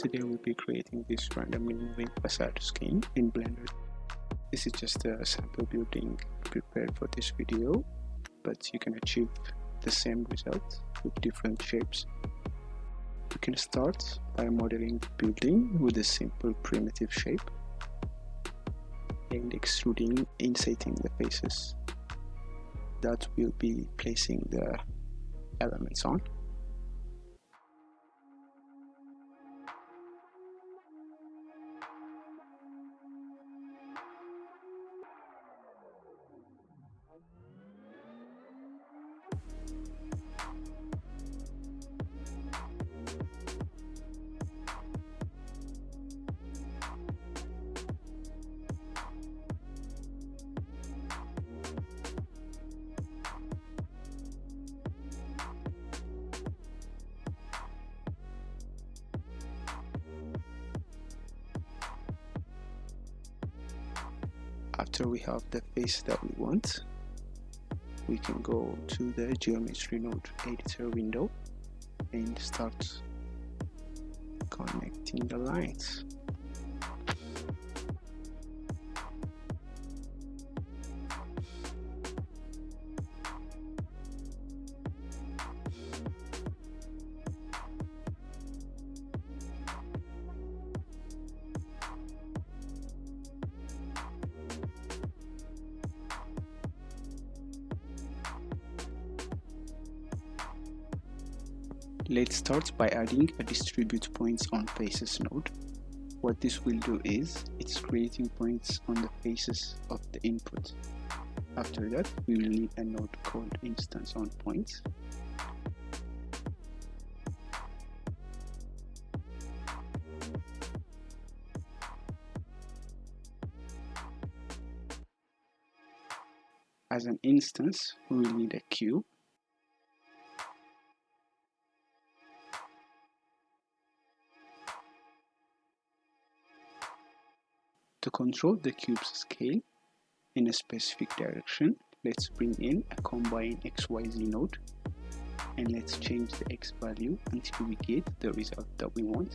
Today we'll be creating this randomly moving facade scheme in Blender. This is just a sample building prepared for this video, but you can achieve the same result with different shapes. We can start by modeling the building with a simple primitive shape and extruding, inserting the faces that we'll be placing the elements on. After we have the face that we want, we can go to the geometry node editor window and start connecting the lines. Let's start by adding a distribute points on faces node. What this will do is, it's creating points on the faces of the input. After that, we will need a node called instance on points. As an instance, we will need a cube. To control the cube's scale in a specific direction, let's bring in a combine XYZ node and let's change the X value until we get the result that we want.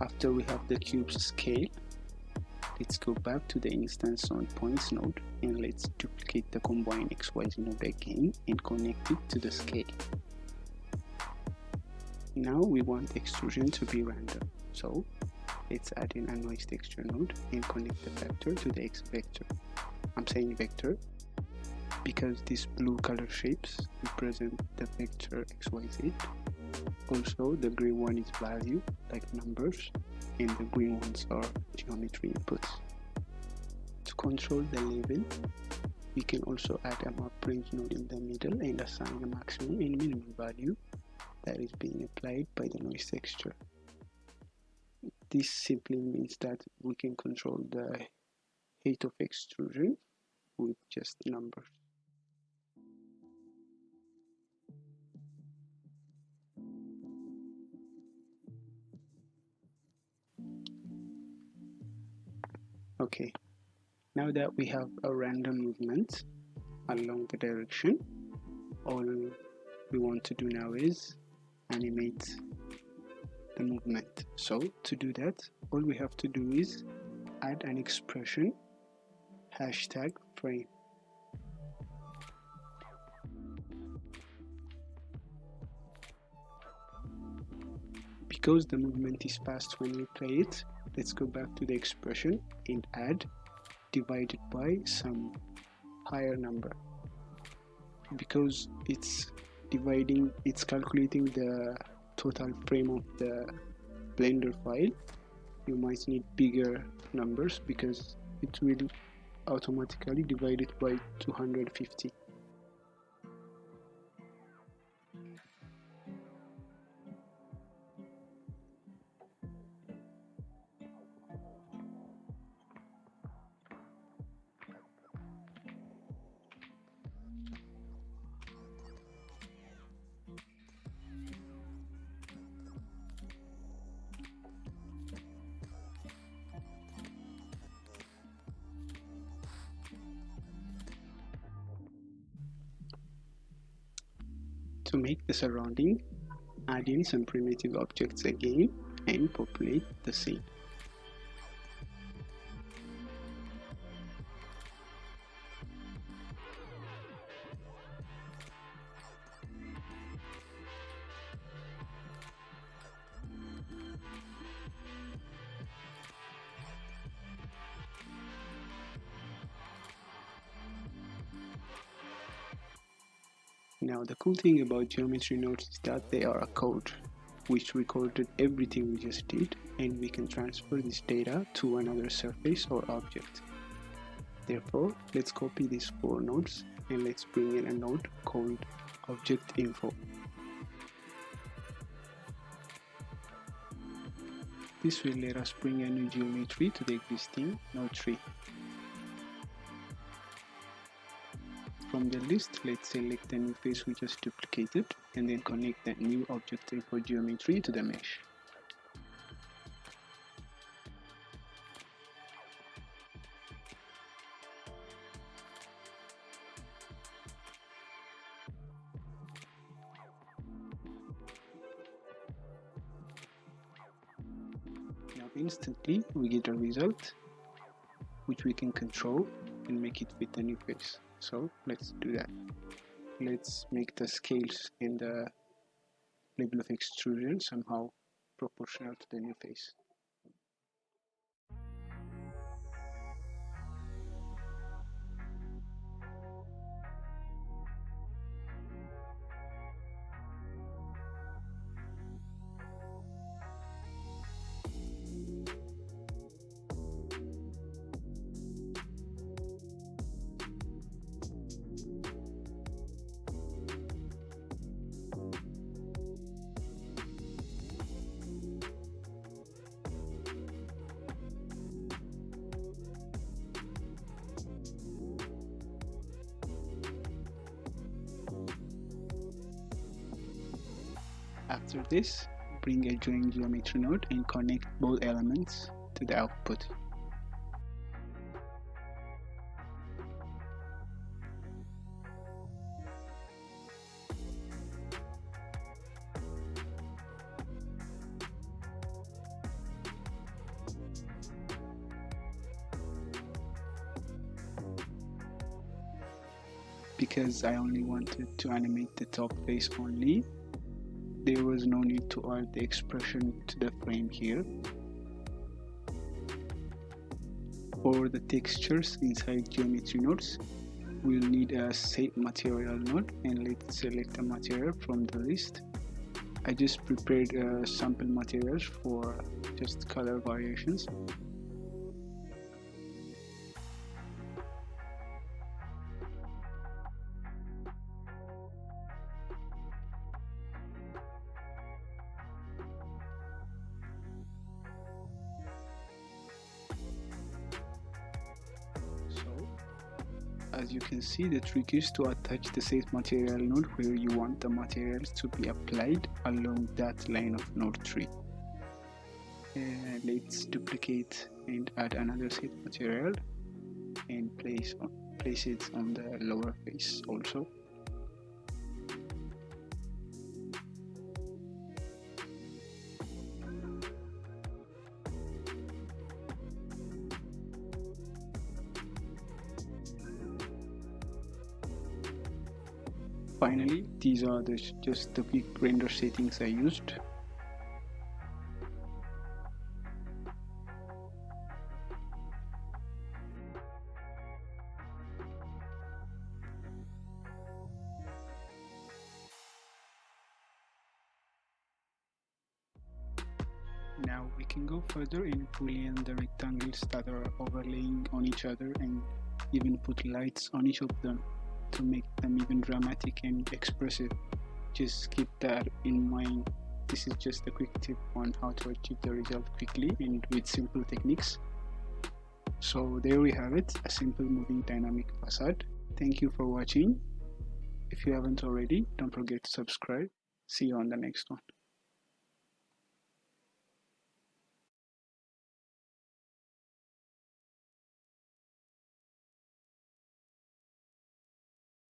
After we have the cube's scale, let's go back to the instance on points node and let's duplicate the combine XYZ node again and connect it to the scale. Now we want extrusion to be random, so let's add in a noise texture node and connect the vector to the X vector. I'm saying vector because these blue color shapes represent the vector XYZ. Also, the gray one is value, like numbers, and the green ones are geometry inputs. To control the level, we can also add a map range node in the middle and assign a maximum and minimum value that is being applied by the noise texture. This simply means that we can control the height of extrusion with just numbers. Okay, now that we have a random movement along the direction, all we want to do now is animate the movement. So to do that, all we have to do is add an expression #frame. Because the movement is fast when we play it, let's go back to the expression and add divided by some higher number. Because it's calculating the total frame of the Blender file, you might need bigger numbers because it will automatically divide it by 250. To make the surrounding, add in some primitive objects again and populate the scene. Now the cool thing about geometry nodes is that they are a code which recorded everything we just did, and we can transfer this data to another surface or object. Therefore, let's copy these 4 nodes and let's bring in a node called object info. This will let us bring a new geometry to the existing node tree. From the list, let's select the new face we just duplicated and then connect that new object info geometry to the mesh. Now instantly we get a result which we can control and make it fit the new face. So let's do that. Let's make the scales and the level of extrusion somehow proportional to the new face. After this, bring a join geometry node and connect both elements to the output. Because I only wanted to animate the top face only, there was no need to add the expression to the frame here. For the textures inside geometry nodes, we'll need a set material node, and let's select a material from the list. I just prepared sample materials for just color variations. As you can see, the trick is to attach the set material node where you want the materials to be applied along that line of node tree. Let's duplicate and add another set material and place it on the lower face also. Finally, these are just the quick render settings I used. Now we can go further and pull in the rectangles that are overlaying on each other and even put lights on each of them to make them even dramatic and expressive. Just keep that in mind. This is just a quick tip on how to achieve the result quickly and with simple techniques. So there we have it, a simple moving dynamic facade. Thank you for watching. If you haven't already, don't forget to subscribe. See you on the next one.